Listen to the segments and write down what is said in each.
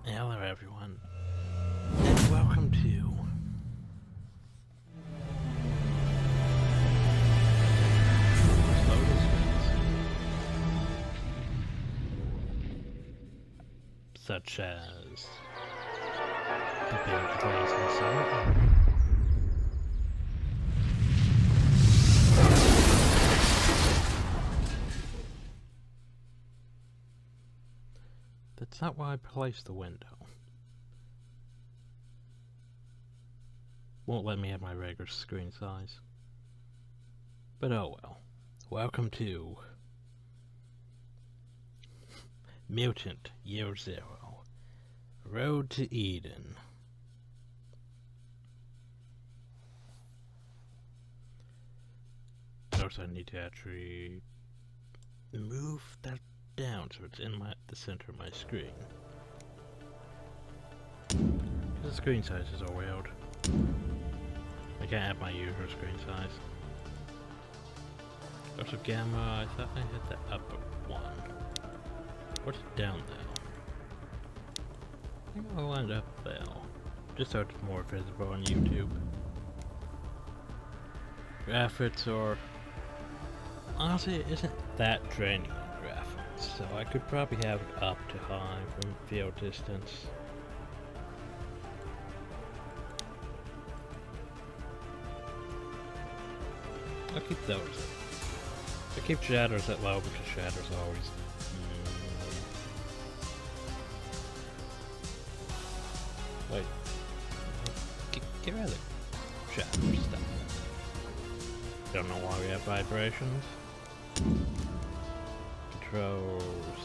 Hello everyone, and welcome to such as preparing to play some song. That's not where I placed the window. Won't let me have my regular screen size. But oh well. Welcome to Mutant Year Zero, Road to Eden. Notice I need to actually move that down so it's in the center of my screen. The screen sizes are weird. I can't have my usual screen size. Also gamma, I thought I had that up at 1. What's down there? I think I'll end up there. Just so it's more visible on YouTube. Graphics are... honestly, it isn't that draining in graphics, so I could probably have it up to high from field distance. I'll keep those. I keep shadows at low because shadows always. Wait. Get rid of the shadow stuff. Don't know why we have vibrations. Controls.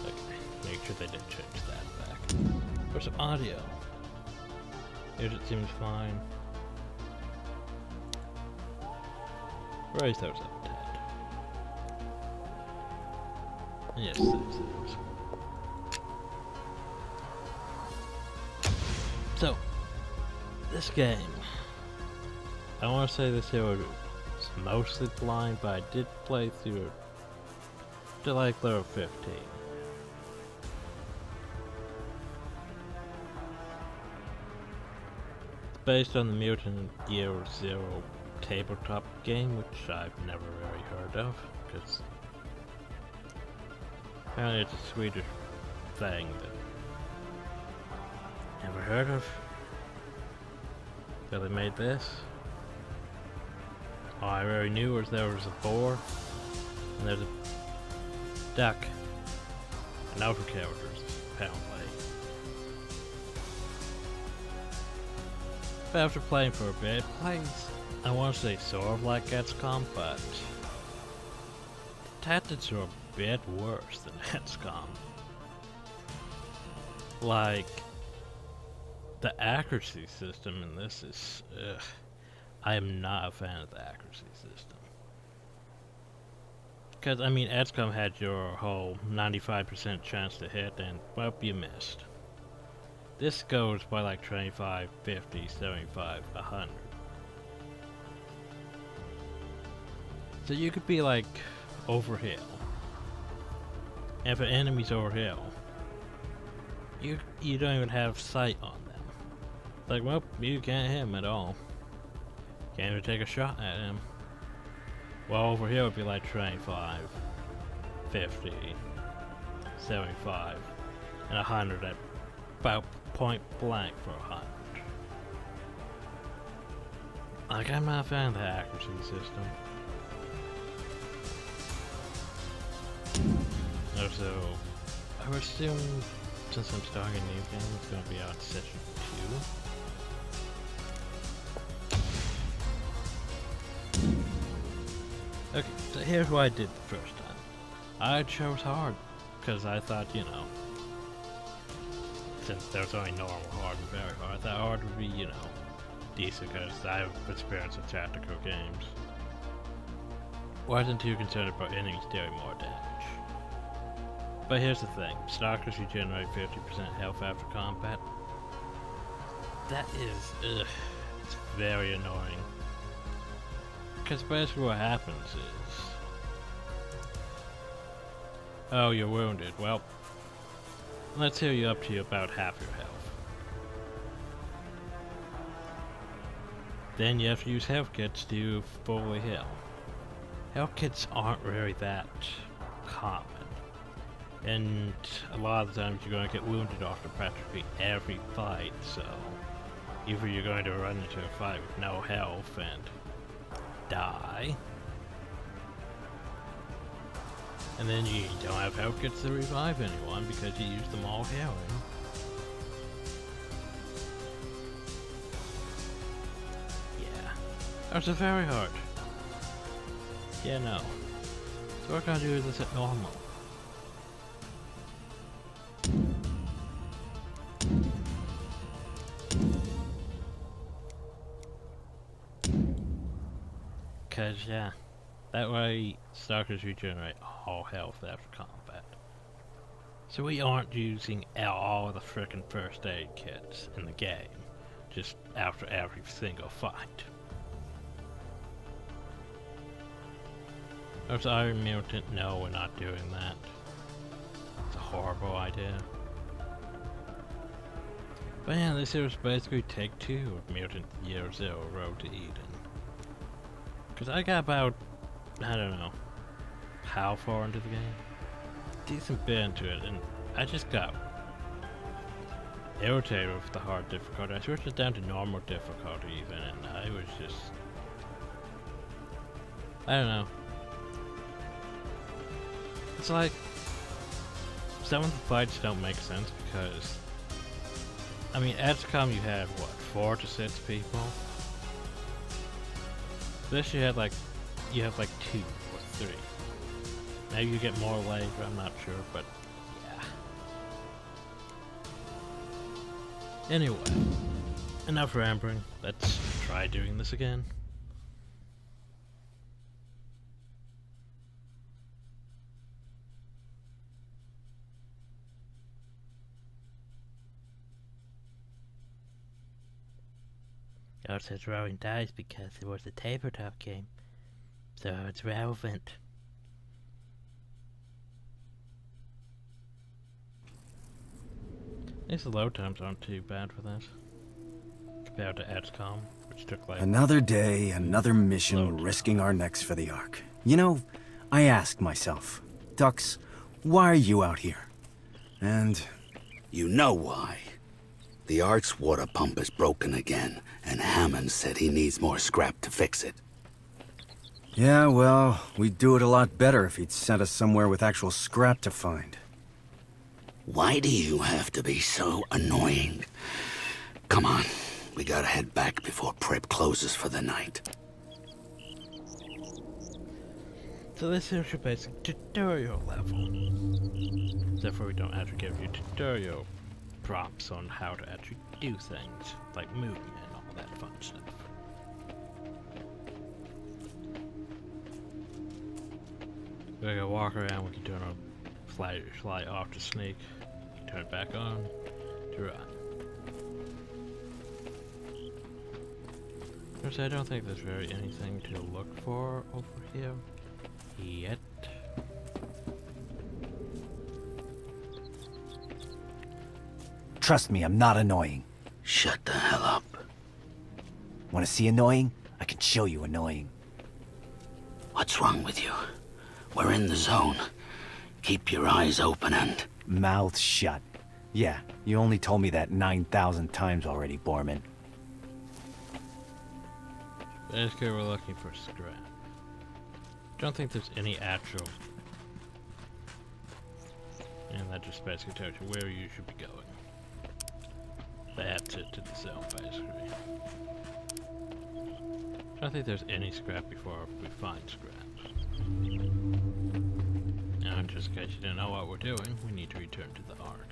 Okay, make sure they did change that back. For some audio. Here's it seems fine. Raise those up a tad. Yes, those. So, this game, I want to say this here was mostly blind, but I did play through it to like level 15. It's based on the Mutant Year Zero tabletop game, which I've never really heard of, because apparently it's a Swedish thing that never heard of. So they made this. All I really knew was there was a boar, and there's a duck, and other characters, apparently. But after playing for a bit, it plays, I want to say sort of like XCOM, but the tactics are a bit worse than XCOM. Like, the accuracy system in this is, I am not a fan of the accuracy system. Because, I mean, XCOM had your whole 95% chance to hit, and, well, you missed. This goes by like 25, 50, 75, 100. So you could be like over hill. And if an enemy's over hill, you don't even have sight on them. Like, well, you can't hit him at all. Can't even take a shot at him. Well, over here would be like 25, 50, 75, and 100 at about point blank for 100. Like, I'm not a fan of the accuracy system. Also, I would assume, since I'm starting a new game, it's going to be on session 2. Okay, so here's what I did the first time. I chose hard, because I thought, you know, since there's only normal, hard, and very hard, I thought hard would be, you know, decent, because I have experience with tactical games. Wasn't too concerned about enemies dealing more damage. But here's the thing, stalkers regenerate 50% health after combat. That is, it's very annoying. Because basically what happens is... oh, you're wounded. Well, let's heal you up to about half your health. Then you have to use health kits to fully heal. Health kits aren't really that common. And a lot of the times you're going to get wounded after practically every fight, so either you're going to run into a fight with no health and die, and then you don't have health kits to revive anyone because you used them all healing. Yeah, that's very hard. Yeah, no. So we're gonna do this at normal. Cause yeah, that way stalkers regenerate all health after combat. So we aren't using all the frickin' first aid kits in the game, just after every single fight. There's Iron Mutant, no, we're not doing that. It's a horrible idea. But yeah, this is basically take 2 of Mutant Year Zero Road to Eden. Cause I got about, I don't know, how far into the game? Decent bit into it, and I just got irritated with the hard difficulty. I switched it down to normal difficulty even, and I was just, I don't know. It's like, some of the fights don't make sense because, I mean, at XCOM you had, what, 4 to 6 people? This you have like 2 or 3. Maybe you get more later, I'm not sure, but yeah. Anyway, enough rambling, let's try doing this again. It says rolling dice because it was a tabletop game, so it's relevant. At least the load times aren't too bad for this, compared to XCOM, which took like... Another day, another mission, risking our necks for the Ark. You know, I asked myself, Dux, why are you out here? And... You know why. The Ark's water pump is broken again, and Hammond said he needs more scrap to fix it. Yeah, well, we'd do it a lot better if he'd sent us somewhere with actual scrap to find. Why do you have to be so annoying? Come on, we gotta head back before prep closes for the night. So this is your basic tutorial level. Therefore we don't actually give you tutorial prompts on how to actually do things, like moving and all that fun stuff. We're gonna walk around, we can turn our flashlight off to sneak, turn it back on to run. First, I don't think there's really anything to look for over here yet. Trust me, I'm not annoying. Shut the hell up. Want to see annoying? I can show you annoying. What's wrong with you? We're in the zone. Keep your eyes open and... Mouth shut. Yeah, you only told me that 9,000 times already, Borman. Basically, we're looking for scrap. Don't think there's any actual... And that just basically tells you where you should be going. That's it to the zone, basically. I don't think there's any scrap before we find scrap. Now, just in case you didn't know what we're doing, we need to return to the Ark.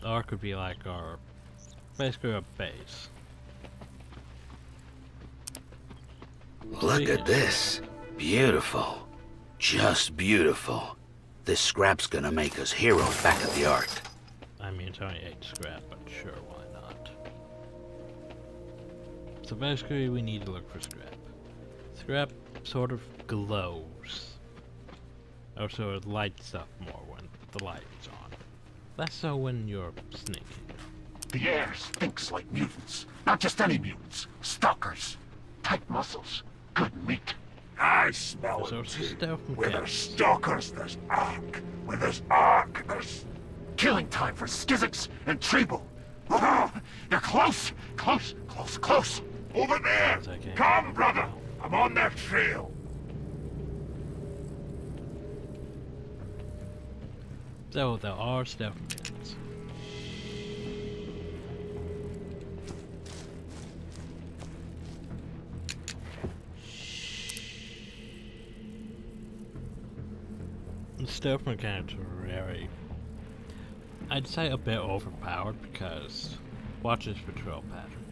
The Ark would be like our... basically our base. Look at this. Beautiful. Just beautiful. This scrap's gonna make us heroes back at the Ark. I mean, it's only 8 scrap, but sure, why not? So basically, we need to look for scrap. Scrap sort of glows. Also, it lights up more when the light is on. That's so when you're sneaking. The air stinks like mutants. Not just any mutants. Stalkers. Tight muscles. Good meat. I smell So it it's too. stealth Where mechanics. there's stalkers, there's arc. Where there's arc, there's killing time for Skizix and Treble. Oh, they're close, close, close, close. Over there. Sounds like a- Come, brother. I'm on their trail. So there are stealth mechanics. The stealth mechanics are very, I'd say a bit overpowered because watch his patrol pattern.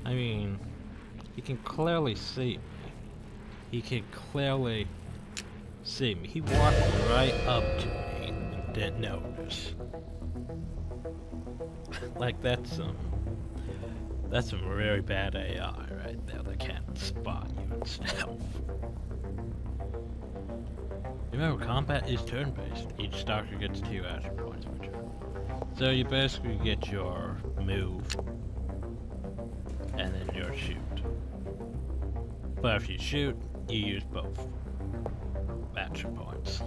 I mean, he can clearly see me. He can clearly see me. He walked right up to me and didn't notice. Like that's some very bad AI right there that can't spot you in stealth. Remember, combat is turn-based. Each stalker gets 2 action points per turn. So you basically get your move, and then your shoot. But if you shoot, you use both action points.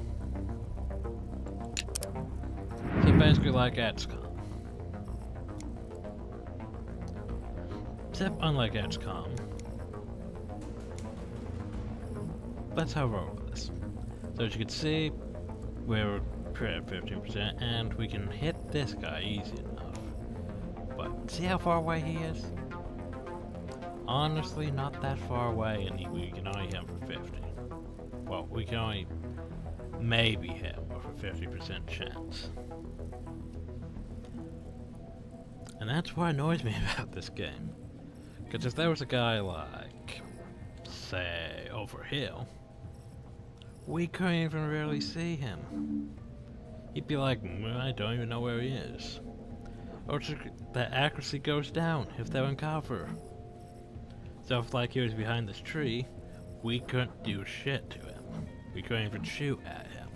So basically like XCOM. Except unlike XCOM, let's hover over this. So as you can see, we're at 15%, and we can hit this guy easy enough. But see how far away he is? Honestly, not that far away, and we can only hit him for 50. Well, we can only maybe hit him with a 50% chance. And that's what annoys me about this game. Because if there was a guy like, say, over here, we couldn't even really see him. He'd be like, I don't even know where he is. Or the accuracy goes down if they're in cover. So if like he was behind this tree, we couldn't do shit to him. We couldn't even shoot at him.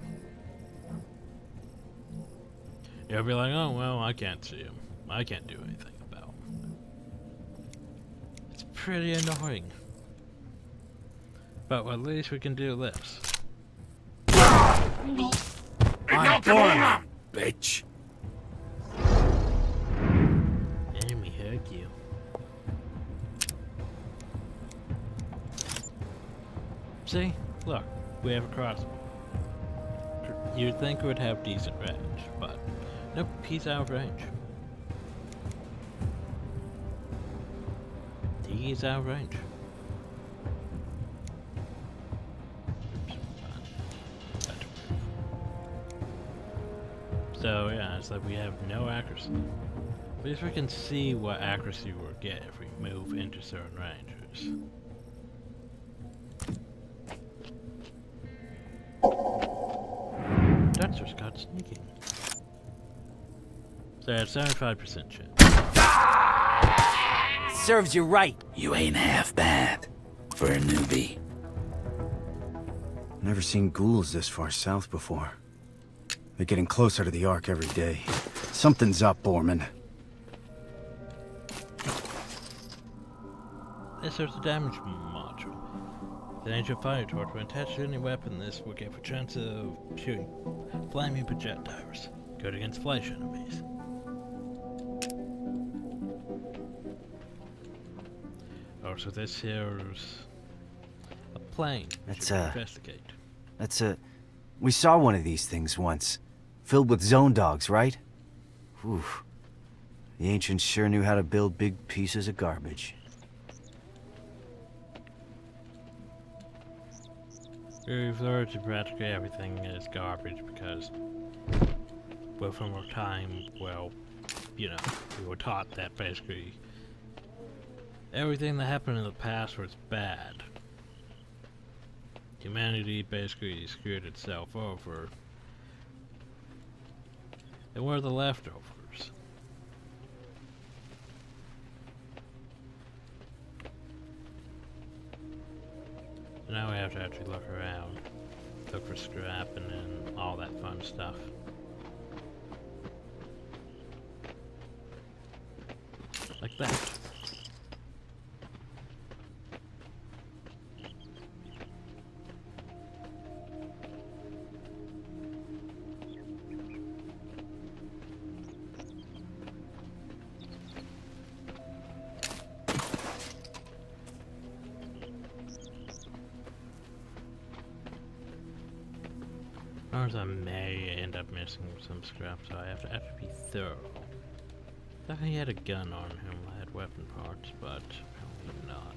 You'll be like, oh well, I can't see him. I can't do anything about him. It's pretty annoying. But at least we can do this. I'm born, bitch. Enemy hurt you. See? Look, we have a crossbow. You'd think it would have decent range, but nope, he's out of range. He's out of range. So yeah, it's like we have no accuracy. At least we can see what accuracy we'll get if we move into certain ranges. Dexter's got sneaking. So that's 75% chance. Serves you right. You ain't half bad for a newbie. Never seen ghouls this far south before. They're getting closer to the Ark every day. Something's up, Borman. This is the damage module. The ancient fire torch, when attached to any weapon, this will give a chance of shooting flaming projectiles. Good against flesh enemies. Also, this here is a plane. That's investigate. We saw one of these things once. Filled with zone dogs, right? Whew. The ancients sure knew how to build big pieces of garbage. We've learned that practically everything is garbage because, well, from our time, well, you know, we were taught that basically everything that happened in the past was bad. Humanity basically screwed itself over. And we're the leftovers. Now we have to actually look around, look for scrap and then all that fun stuff. Like that. As I may end up missing some scrap, so I have to be thorough. Thought he had a gun on him, I had weapon parts, but apparently not.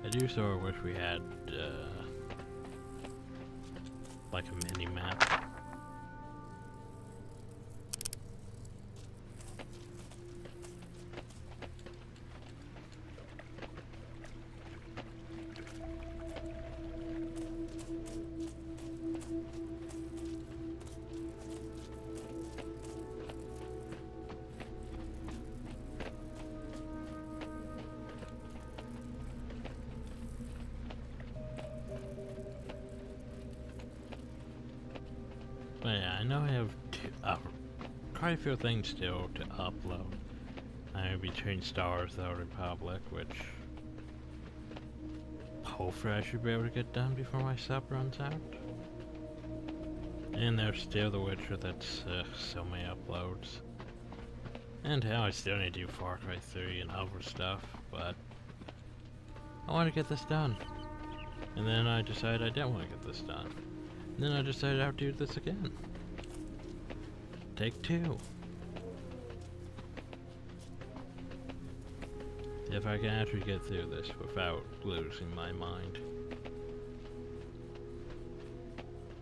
I do sort of wish we had, like a mini-map. But yeah, I know I have quite a few things still to upload. Between Star Wars, the Republic, which hopefully I should be able to get done before my sub runs out. And there's still The Witcher, that's so many uploads. And hell, I still need to do Far Cry 3 and other stuff, but I want to get this done. And then I decided I didn't want to get this done. And then I decided I'd do this again. Take 2. If I can actually get through this without losing my mind.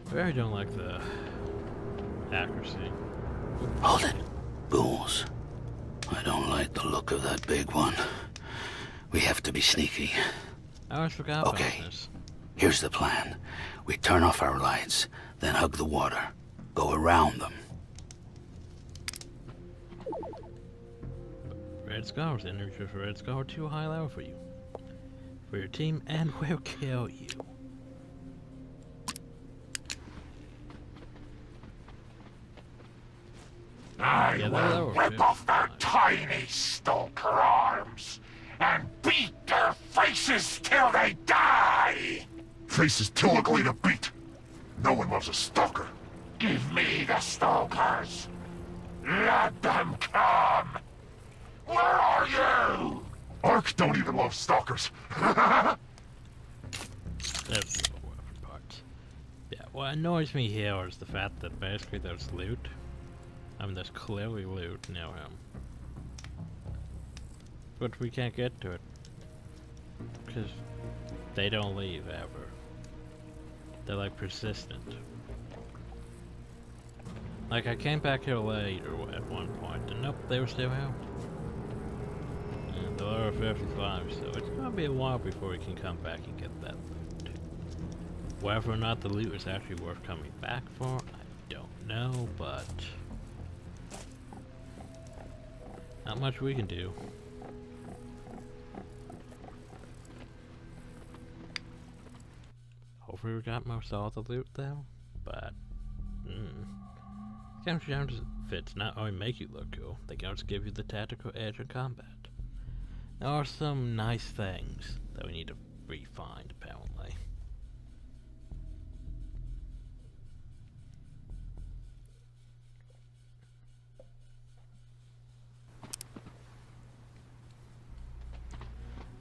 I really don't like the accuracy. Hold it. Ghouls. I don't like the look of that big one. We have to be sneaky. I always forgot about Okay. this. Here's the plan. We turn off our lights, then hug the water. Go around them. Red Scars, energy for Red Scar too high level for you. For your team, and will kill you. I Yeah, will that rip off their tiny stalker arms and beat their faces till they die! Faces too ugly to beat. No one loves a stalker. Give me the stalkers. Let them come. Where are you? Ark don't even love stalkers. That's the weapon parts. Yeah, what annoys me here is the fact that basically there's loot. I mean, there's clearly loot near him. But we can't get to it. Because they don't leave ever. They're like persistent. Like I came back here late or at one point, and nope, they were still out. And they're level 55, so it's gonna be a while before we can come back and get that loot. Whether or not the loot is actually worth coming back for, I don't know, but not much we can do. Hopefully we got most all the loot though, but Capture Jones fits not only make you look cool, they can also give you the tactical edge in combat. There are some nice things that we need to refine apparently.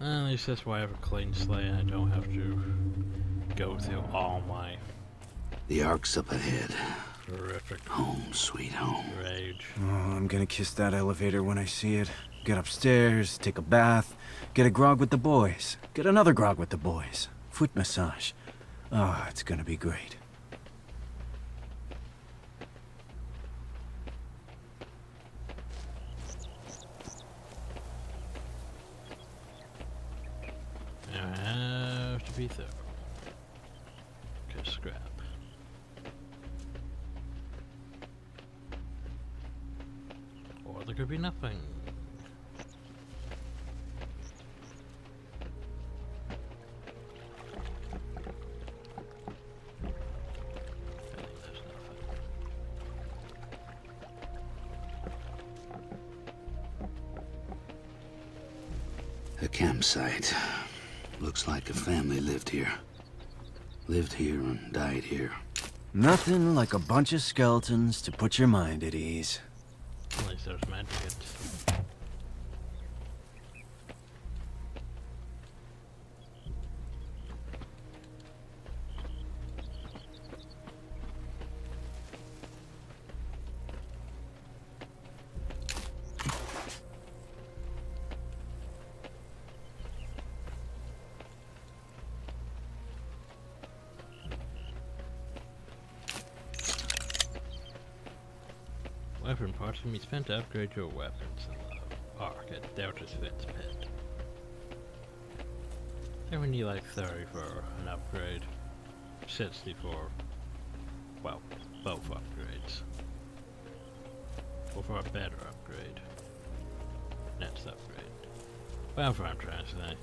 At least that's why I have a clean slate and I don't have to go through all my The Ark's up ahead. horrific Home, sweet home. rage. Oh, I'm gonna kiss that elevator when I see it. Get upstairs, take a bath, get a grog with the boys, get another grog with the boys. Foot massage. Oh, it's gonna be great. I have to be thorough. Okay, scrap. Or there could be nothing. campsite. Looks like a family lived here. Lived here and died here. Nothing like a bunch of skeletons to put your mind at ease. At least there's magic. Weapon parts can be spent to upgrade your weapons in the Ark at Delta's Vids pit. And we need like 30 for an upgrade, 60 for, well, both upgrades. Or for a better upgrade. Next upgrade. Whatever I'm trying to say.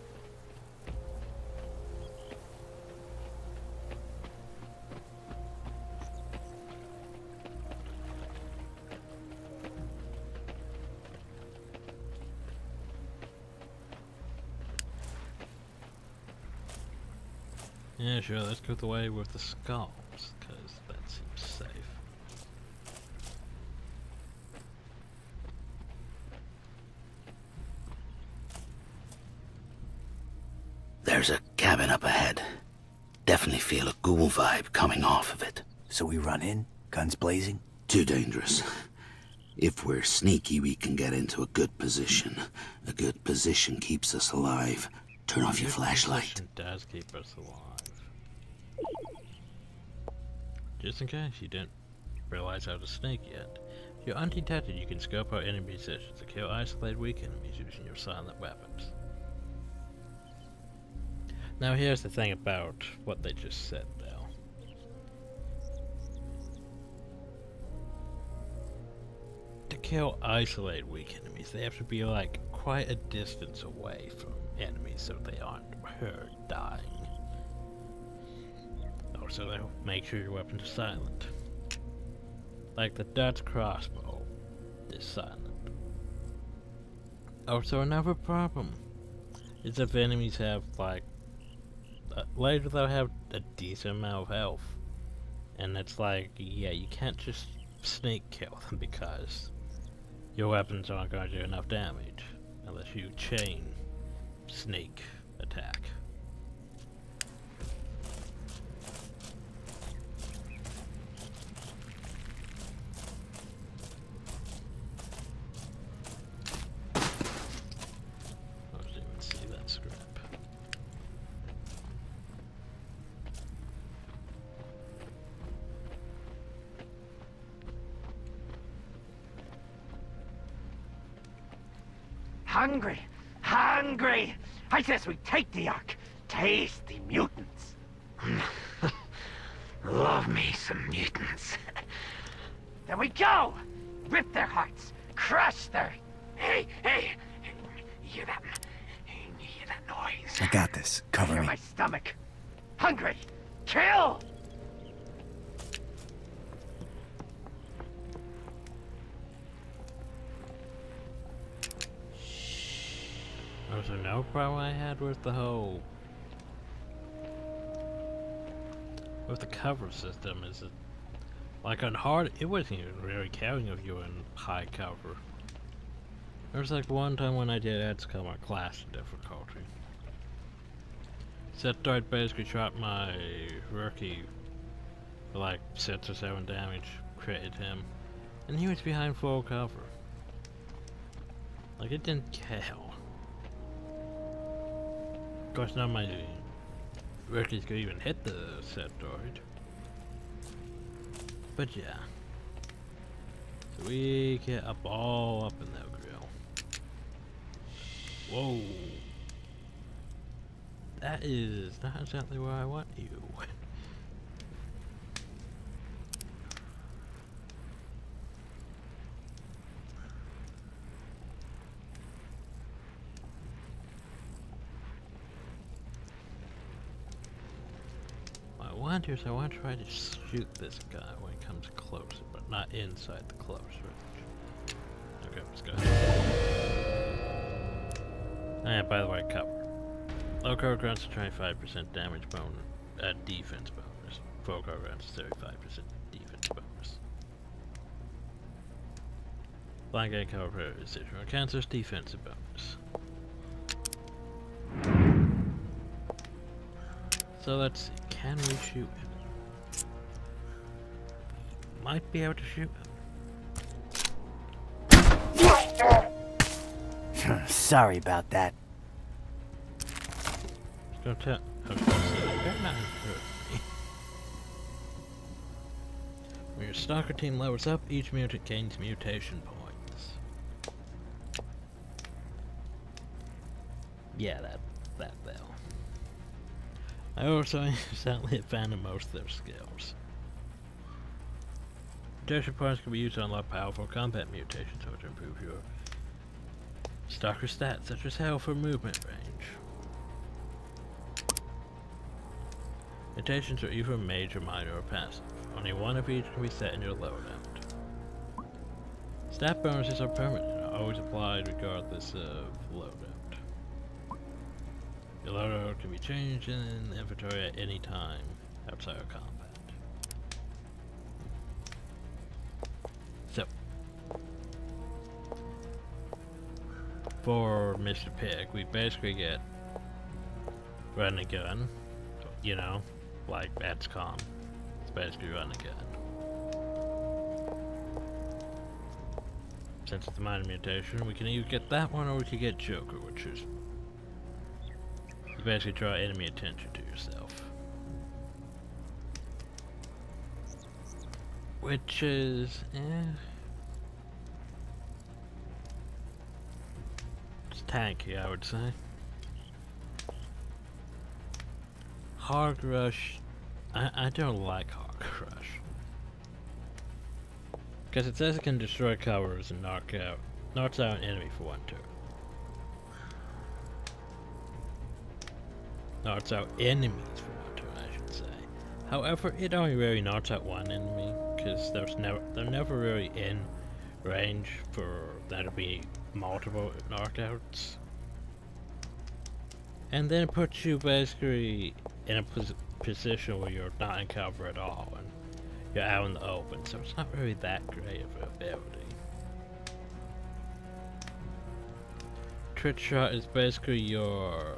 Yeah, sure, let's go the way with the skulls, because that seems safe. There's a cabin up ahead. Definitely feel a ghoul vibe coming off of it. So we run in, guns blazing? Too dangerous. If we're sneaky, we can get into a good position. A good position keeps us alive. Turn off your flashlight. Position does keep us alive. Just in case you didn't realize how to sneak yet. If you're undetected, you can scope out enemy positions to kill isolated weak enemies using your silent weapons. Now here's the thing about what they just said though. To kill isolated weak enemies, they have to be like quite a distance away from enemies so they aren't heard dying. Also, they'll make sure your weapons are silent. Like the Dutch crossbow is silent. Also, another problem is if enemies have like later they'll have a decent amount of health, and it's like, yeah, you can't just sneak kill them because your weapons aren't going to do enough damage unless you chain sneak attack. Hungry! Hungry! I says we take the Ark. Tasty mutants. Love me some mutants. There we go! Rip their hearts. Crush their... Hey, hey! You hear that? You hear that noise? I got this. Cover I hear me. my stomach. Hungry! Kill! There's no problem I had with the whole... with the cover system is it... like on hard, it wasn't even really counting if you were in high cover. There was like one time when I did XCOM on classic difficulty. SWTOR basically shot my rookie for like 6 or 7 damage, critted him, and he was behind full cover. Like it didn't kill. Of course, none of my rookies could even hit the SWTOR. But yeah. So we get up all up in that grill. Whoa. That is not exactly where I want you. I want to try to shoot this guy when he comes closer, but not inside the close range. Okay, let's go. And by the way, cover. Low cover grants a 25% damage bonus, defense bonus. Full cover grants a 35% defense bonus. Blind gate cover is additional cancers, defensive bonus. So let's see, can we shoot him? We might be able to shoot him. Sorry about that. Go tell. I was gonna say, you better not hurt me. When your stalker team levels up, each mutant gains mutation points. Yeah, that though. I also sadly abandoned most of their skills. Mutation points can be used to unlock powerful combat mutations or to improve your stalker stats, such as health or movement range. Mutations are either major, minor, or passive. Only one of each can be set in your loadout. Stat bonuses are permanent and are always applied regardless of loadout. Your loadout can be changed in the inventory at any time outside of combat. So, for Mr. Pig, we basically get run and gun, you know, like XCOM. It's basically run and gun. Since it's a minor mutation, we can either get that one or we could get Joker, which is you basically draw enemy attention to yourself. Which is, it's tanky, I would say. Hard Rush, I don't like Hard Rush. Because it says it can destroy covers and knocks out an enemy for one turn. Knocks out enemies for one turn, I should say. However, it only really knocks out one enemy, because they're never really in range for that to be multiple knockouts. And then it puts you basically in a position where you're not in cover at all, and you're out in the open, so it's not really that great of an ability. Trick Shot is basically your...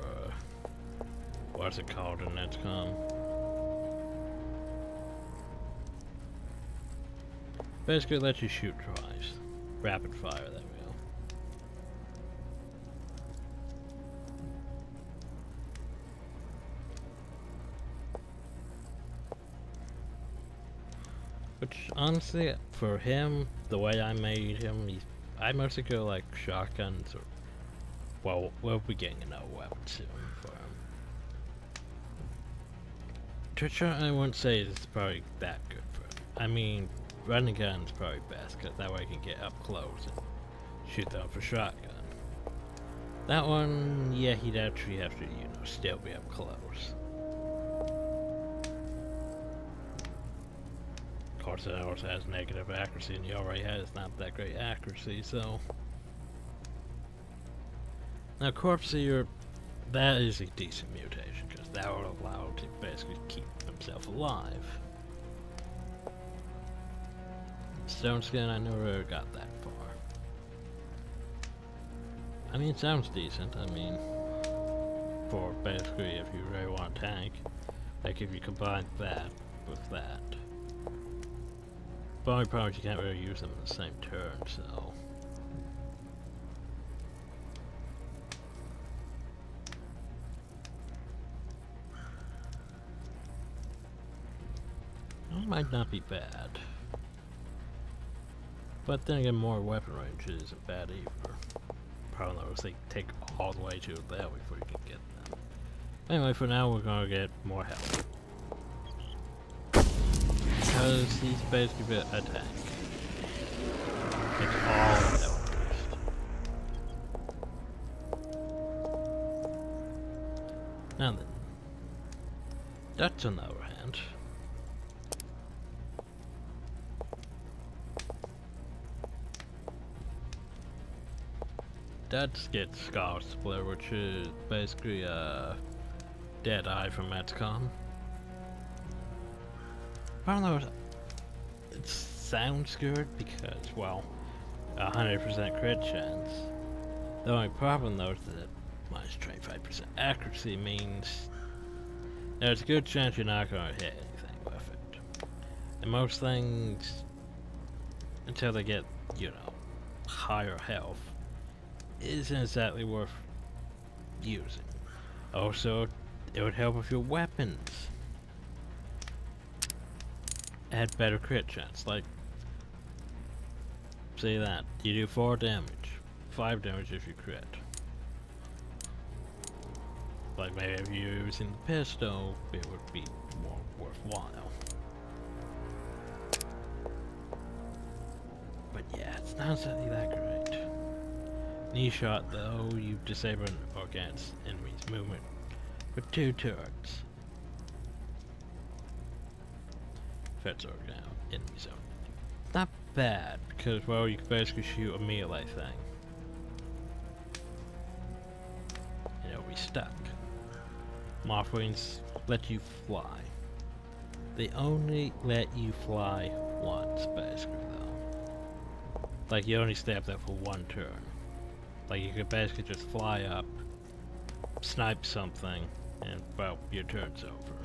what's it called in XCOM? Basically it lets you shoot twice. Rapid fire, there we go. Which, honestly, for him, the way I made him, I mostly go like shotguns or... well, we'll be getting another weapon soon for him. Trick Shot, I wouldn't say it's probably that good for him. I mean, running gun's probably best, because that way you can get up close and shoot them for shotgun. That one, yeah, he'd actually have to, you know, still be up close. Of course, it also has negative accuracy, and he already has not that great accuracy, so... Now, Corpse Seer, that is a decent mutation, because that will allow him to basically keep himself alive. Stone Skin, I never really got that far. I mean, it sounds decent. I mean, for basically if you really want a tank, like if you combine that with that. But only problem is you can't really use them in the same turn, so... It might not be bad. But then again, more weapon range isn't bad either. Problem though is they take all the way to there before you can get them. Anyway, for now we're gonna get more health. Because he's basically a tank. It's all health boost. Now then, Dutch on the other hand. does get Scar Splitter, which is basically Dead Eye from XCOM. I don't know, it sounds good because, well, 100% crit chance. The only problem though is that minus 25% accuracy means there's a good chance you're not going to hit anything with it. And most things, until they get, you know, higher health, isn't exactly worth using. Also, it would help with your weapons. Had better crit chance, like, say that, you do 4 damage, 5 damage if you crit. Like maybe if you're using the pistol, it would be more worthwhile. But yeah, it's not exactly that great. Knee shot though, you disable an against enemy's movement with 2 turrets. Feds are now enemy zone. Not bad, because well you can basically shoot a melee thing. And it'll be stuck. Moth wings let you fly. They only let you fly once, basically, though. Like, you only stay up there for 1 turn. Like, you could basically just fly up, snipe something, and, well, your turn's over.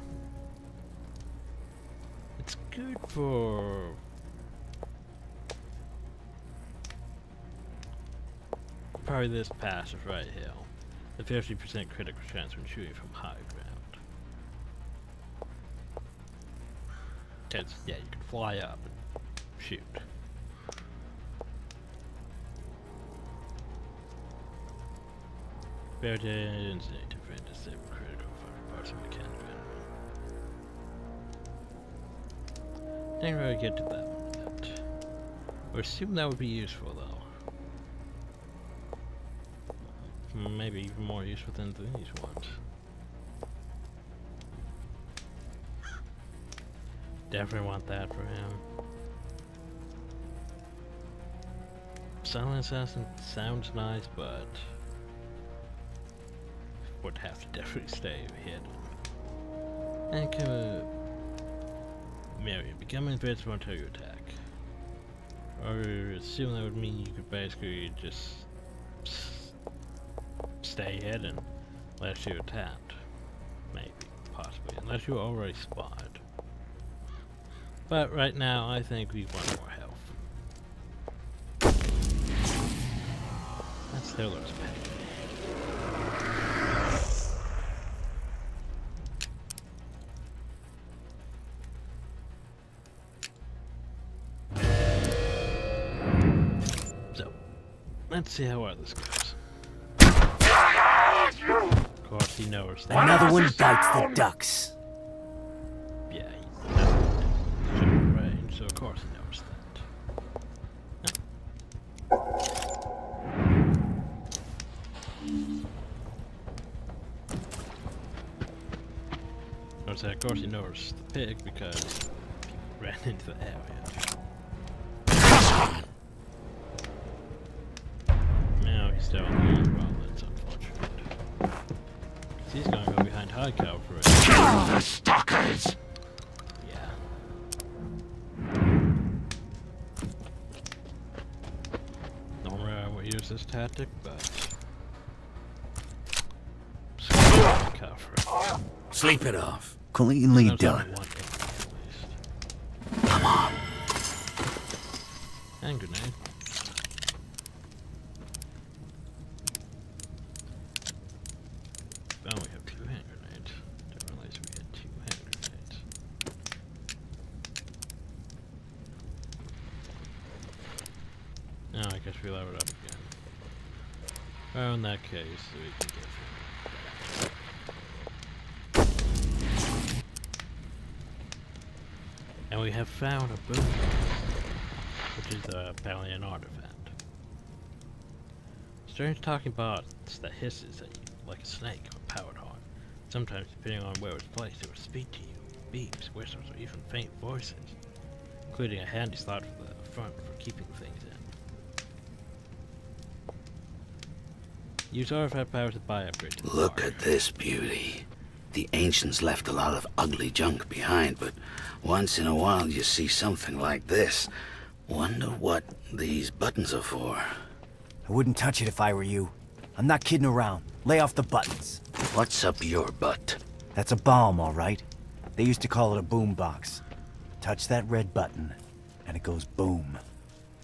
It's good for... probably this passive right here. The 50% critical chance when shooting from high ground. Cause, yeah, you can fly up and shoot. Bear didn't need to prevent disable critical from parts of mechanical enemy. Didn't really get to that one yet. Or assume that would be useful though. Maybe even more useful than these ones. Definitely want that for him. Silent Assassin sounds nice, but would have to definitely stay hidden. And Miriam, become invincible until you attack. Or assume that would mean you could basically just stay hidden unless you attacked. Maybe, possibly, unless you were already spotted. But right now, I think we want more health. That's Hiller's pet. So, let's see how well this goes. Of course, he knows that. Another one bites the ducks. Yeah, he's shooting range, so of course he knows that. Notice that, of course he knows the pig because he ran into the area. Now he's still alive. Well, that's unfortunate. He's gonna go behind high cow for it. Kill the stalkers! Yeah. Normally I would use this tactic, but high cow for it. Sleep it off. Cleanly There's only done. one enemy at least. Come on. And grenade. Oh, we have 2 hand grenades. Didn't realize we had 2 hand grenades. Now I guess we level it up again. Well, in that case, we can get through. And we have found a boon, which is apparently an artifact. Strange talking bots that hisses at you like a snake or powered heart. Sometimes, depending on where it's placed, it will speak to you. Beeps, whistles, or even faint voices, including a handy slot for the front for keeping things in. Use artifact power to buy upgrades. Look at this beauty. The ancients left a lot of ugly junk behind, but once in a while you see something like this. Wonder what these buttons are for. I wouldn't touch it if I were you. I'm not kidding around. Lay off the buttons. What's up your butt? That's a bomb, all right. They used to call it a boom box. Touch that red button, and it goes boom.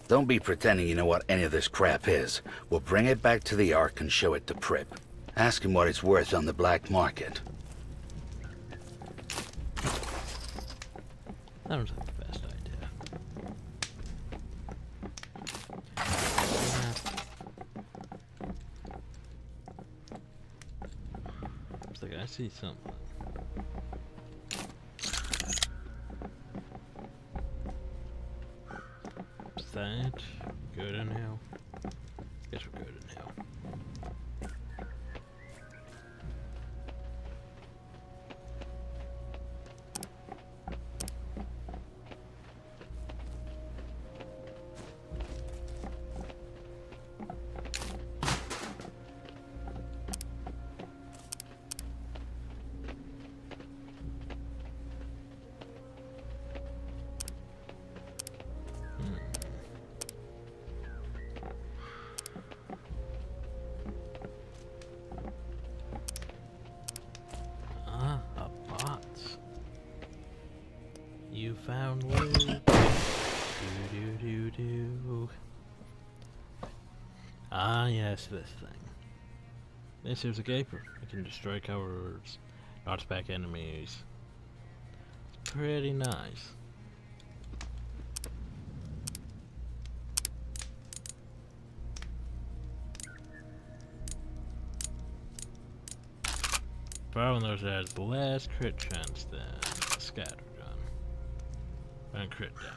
Don't be pretending you know what any of this crap is. We'll bring it back to the Ark and show it to Prip. Ask him what it's worth on the black market. That was like the best idea. It's like I see something. Is that good in hell? Guess we're good in hell. You found loot. Do do do do. Ah yes, this thing. This is a gaper. It can destroy covers, knocks back enemies. It's pretty nice. Problem though is it has less crit chance than a scatter gun. And crit damage.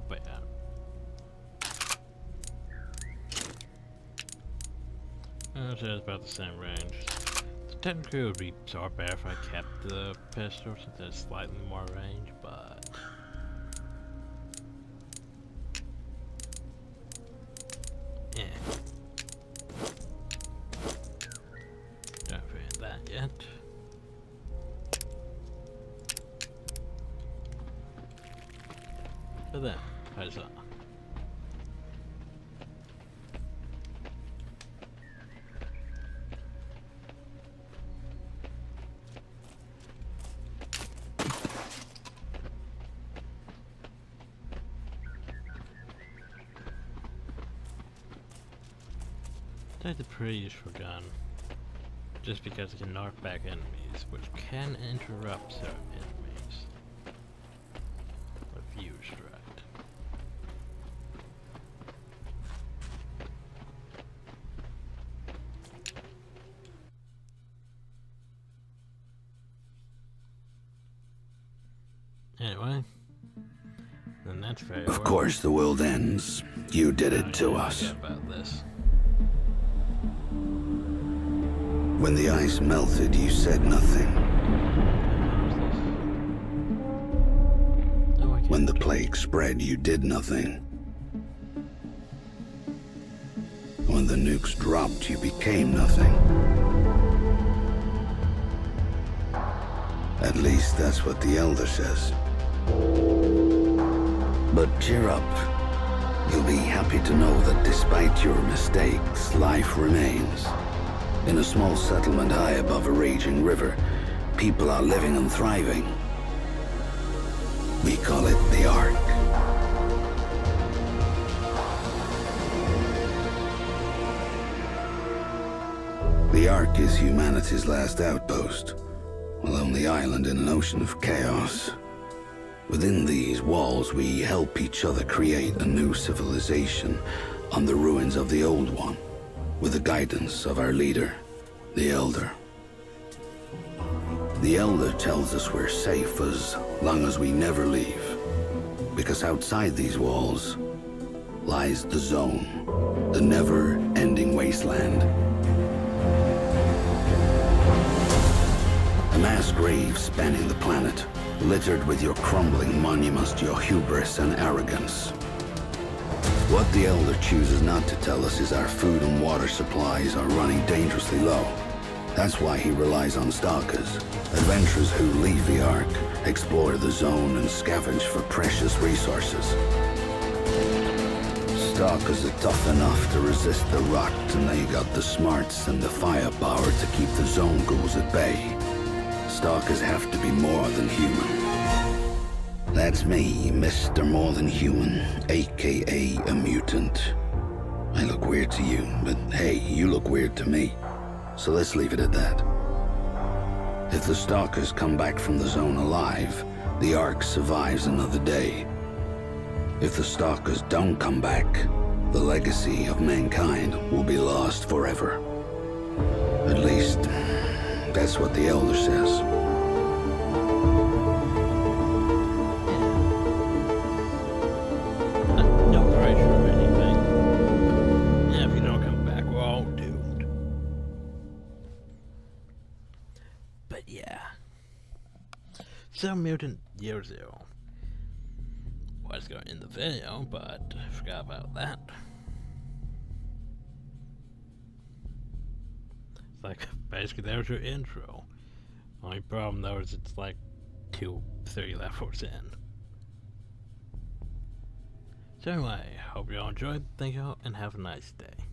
But yeah. It has about the same range. Technically it would be far better if I kept the pistol since it has slightly more range, but yeah. Don't forget that yet. But then, how's that? Take the pretty useful gun, just because it can knock back enemies, which can interrupt certain enemies. If used right. Anyway, then that's very Of course the world ends. You did it to us. About this. When the ice melted, you said nothing. No, I can't. When the plague spread, you did nothing. When the nukes dropped, you became nothing. At least that's what the Elder says. But cheer up. You'll be happy to know that despite your mistakes, life remains. In a small settlement high above a raging river, people are living and thriving. We call it the Ark. The Ark is humanity's last outpost, a lonely island in an ocean of chaos. Within these walls, we help each other create a new civilization on the ruins of the old one, with the guidance of our leader, the Elder. The Elder tells us we're safe as long as we never leave, because outside these walls lies the Zone, the never-ending wasteland. A mass grave spanning the planet, littered with your crumbling monuments to your hubris and arrogance. What the Elder chooses not to tell us is our food and water supplies are running dangerously low. That's why he relies on stalkers, adventurers who leave the Ark, explore the zone, and scavenge for precious resources. Stalkers are tough enough to resist the rot, and they got the smarts and the firepower to keep the zone ghouls at bay. Stalkers have to be more than human. That's me, Mr. More Than Human, aka a mutant. I look weird to you, but hey, you look weird to me. So let's leave it at that. If the Stalkers come back from the zone alive, the Ark survives another day. If the Stalkers don't come back, the legacy of mankind will be lost forever. At least, that's what the Elder says. No pressure or anything. Yeah, if you don't come back, we're all doomed. But yeah. So Mutant Year Zero was going to end the video, but I forgot about that. It's like, basically there's your intro. Only problem though is it's like 2-3 levels in. So anyway, hope you all enjoyed, thank you all, and have a nice day.